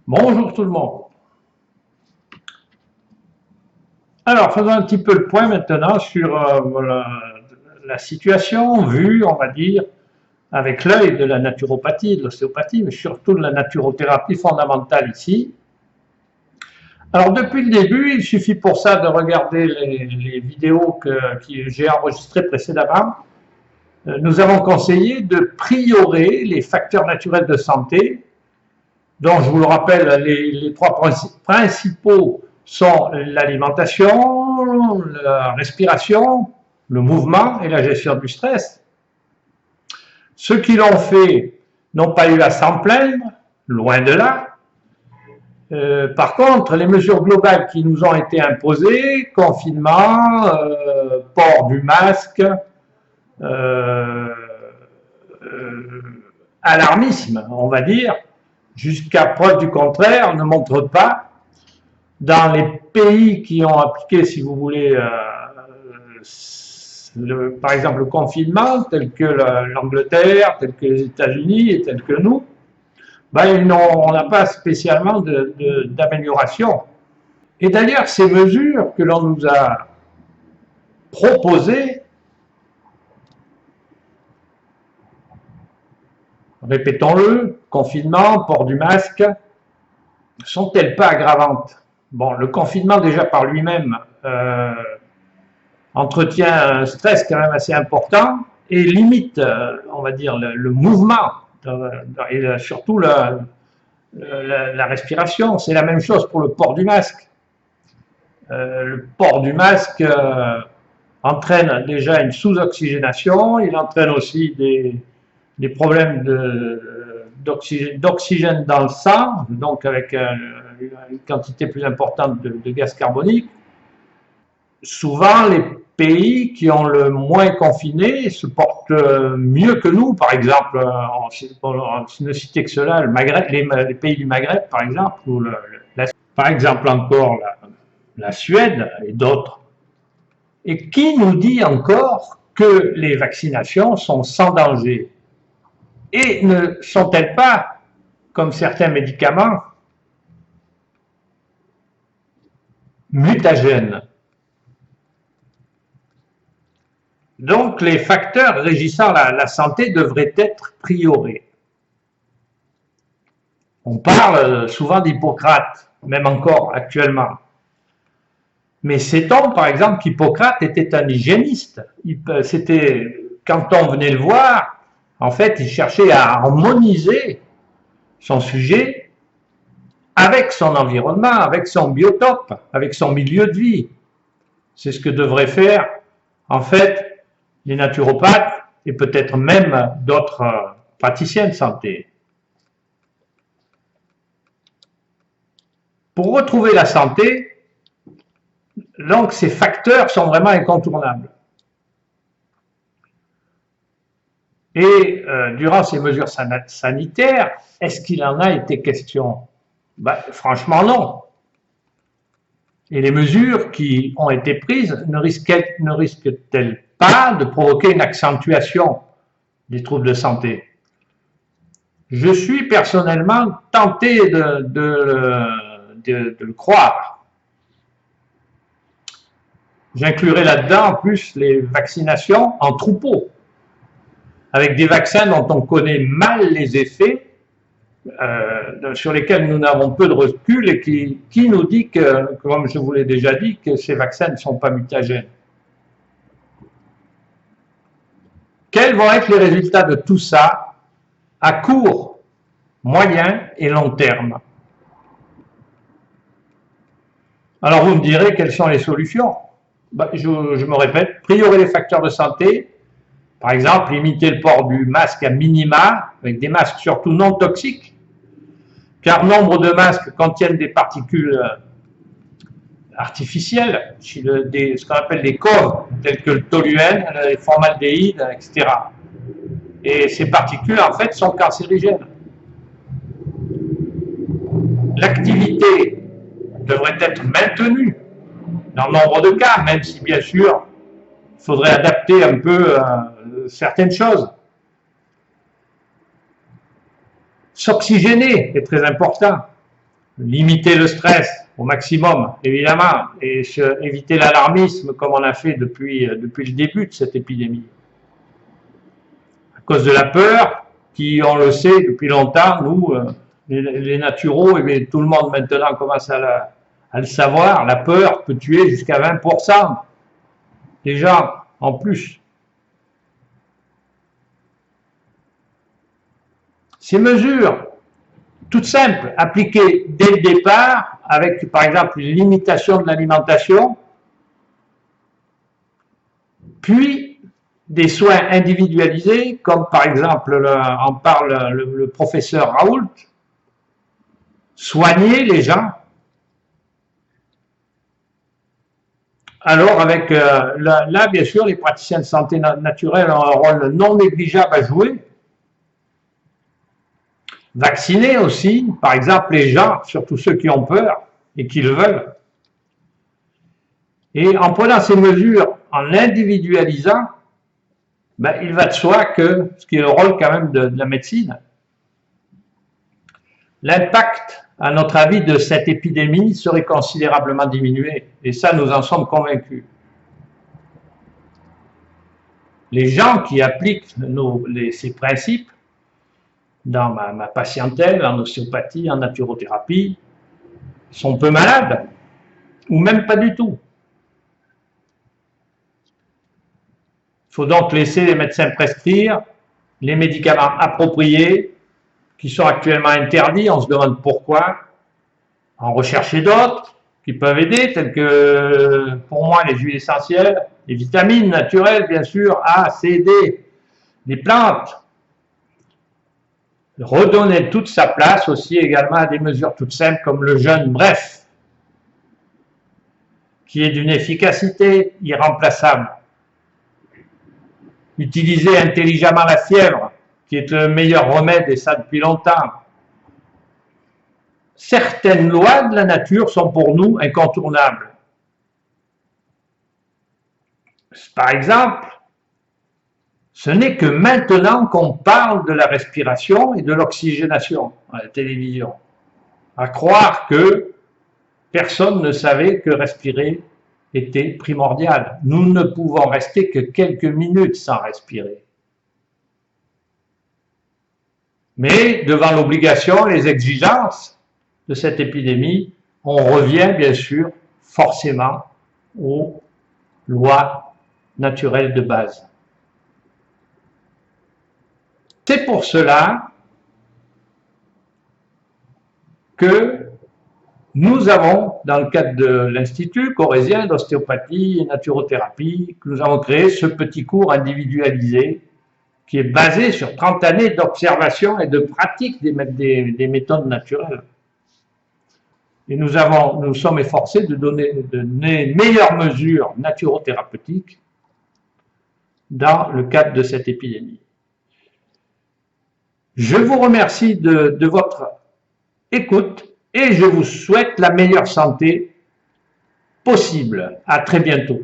Bonjour tout le monde. Alors, faisons un petit peu le point maintenant sur la situation vue, on va dire, avec l'œil de la naturopathie, de l'ostéopathie, mais surtout de la naturothérapie fondamentale ici. Alors, depuis le début, il suffit pour ça de regarder les vidéos que j'ai enregistrées précédemment. Nous avons conseillé de priorer les facteurs naturels de santé, dont je vous le rappelle, les trois principaux sont l'alimentation, la respiration, le mouvement et la gestion du stress. Ceux qui l'ont fait n'ont pas eu à s'en plaindre, loin de là. Par contre, les mesures globales qui nous ont été imposées, confinement, port du masque, alarmisme, on va dire, jusqu'à preuve du contraire, ne montrent pas. Dans les pays qui ont appliqué, si vous voulez, par exemple le confinement, tel que l'Angleterre, tel que les États-Unis et tel que nous, ben, on n'a pas spécialement d'amélioration. Et d'ailleurs, ces mesures que l'on nous a proposées, répétons-le, confinement, port du masque, ne sont-elles pas aggravantes? Bon, le confinement déjà par lui-même entretient un stress quand même assez important et limite, on va dire, le mouvement et surtout la respiration. C'est la même chose pour le port du masque. Le port du masque entraîne déjà une sous-oxygénation, il entraîne aussi des problèmes d'oxygène dans le sang, donc avec une quantité plus importante de gaz carbonique. Souvent, les pays qui ont le moins confiné se portent mieux que nous, par exemple, on ne citer que cela, le Maghreb, les pays du Maghreb, par exemple, ou par exemple encore la Suède et d'autres. Et qui nous dit encore que les vaccinations sont sans danger? Et ne sont-elles pas, comme certains médicaments, mutagènes? Donc, les facteurs régissant la santé devraient être priorés. On parle souvent d'Hippocrate, même encore actuellement. Mais sait-on, par exemple, qu'Hippocrate était un hygiéniste? Quand on venait le voir, en fait, il cherchait à harmoniser son sujet avec son environnement, avec son biotope, avec son milieu de vie. C'est ce que devraient faire, en fait, les naturopathes et peut-être même d'autres praticiens de santé. Pour retrouver la santé, donc ces facteurs sont vraiment incontournables. Et durant ces mesures sanitaires, est-ce qu'il en a été question? Ben, franchement, non. Et les mesures qui ont été prises ne risquent-elles pas de provoquer une accentuation des troubles de santé? Je suis personnellement tenté de le croire. J'inclurai là-dedans en plus les vaccinations en troupeau, avec des vaccins dont on connaît mal les effets, sur lesquels nous n'avons peu de recul et qui nous dit que, comme je vous l'ai déjà dit, que ces vaccins ne sont pas mutagènes. Quels vont être les résultats de tout ça à court, moyen et long terme? Alors vous me direz quelles sont les solutions? Ben, je me répète, priorer les facteurs de santé, par exemple limiter le port du masque à minima, avec des masques surtout non toxiques, car nombre de masques contiennent des particules artificielles, ce qu'on appelle des COV, tels que le toluène, les formaldéhyde, etc. Et ces particules, en fait, sont cancérigènes. L'activité devrait être maintenue dans nombre de cas, même si, bien sûr, il faudrait adapter un peu certaines choses. S'oxygéner est très important. limiter le stress au maximum, évidemment, et éviter l'alarmisme comme on a fait depuis le début de cette épidémie. À cause de la peur, qui, on le sait depuis longtemps, nous, les naturaux, et bien, tout le monde maintenant commence à le savoir, la peur peut tuer jusqu'à 20% des gens en plus. Ces mesures, toutes simples, appliquées dès le départ, avec par exemple une limitation de l'alimentation, puis des soins individualisés, comme par exemple en parle le professeur Raoult, soigner les gens. Alors avec là bien sûr les praticiens de santé naturelle ont un rôle non négligeable à jouer. Vacciner aussi, par exemple les gens, surtout ceux qui ont peur et qui le veulent. Et en prenant ces mesures, en l'individualisant, ben, il va de soi que, ce qui est le rôle quand même de la médecine, l'impact, à notre avis, de cette épidémie serait considérablement diminué. Et ça, nous en sommes convaincus. Les gens qui appliquent ces principes dans ma patientèle, en ostéopathie, en naturothérapie, sont peu malades, ou même pas du tout. Il faut donc laisser les médecins prescrire les médicaments appropriés, qui sont actuellement interdits, on se demande pourquoi, en rechercher d'autres qui peuvent aider, tels que, pour moi, les huiles essentielles, les vitamines naturelles, bien sûr, A, C, D, les plantes. Redonner toute sa place aussi également à des mesures toutes simples comme le jeûne bref, qui est d'une efficacité irremplaçable. Utiliser intelligemment la fièvre, qui est le meilleur remède, et ça depuis longtemps. Certaines lois de la nature sont pour nous incontournables. Par exemple, ce n'est que maintenant qu'on parle de la respiration et de l'oxygénation à la télévision. À croire que personne ne savait que respirer était primordial. Nous ne pouvons rester que quelques minutes sans respirer. Mais devant l'obligation, les exigences de cette épidémie, on revient bien sûr forcément aux lois naturelles de base. C'est pour cela que nous avons, dans le cadre de l'Institut corésien d'ostéopathie et naturothérapie, que nous avons créé ce petit cours individualisé qui est basé sur 30 années d'observation et de pratique des méthodes naturelles. Et nous sommes efforcés de donner les meilleures mesures naturothérapeutiques dans le cadre de cette épidémie. Je vous remercie de votre écoute et je vous souhaite la meilleure santé possible. À très bientôt.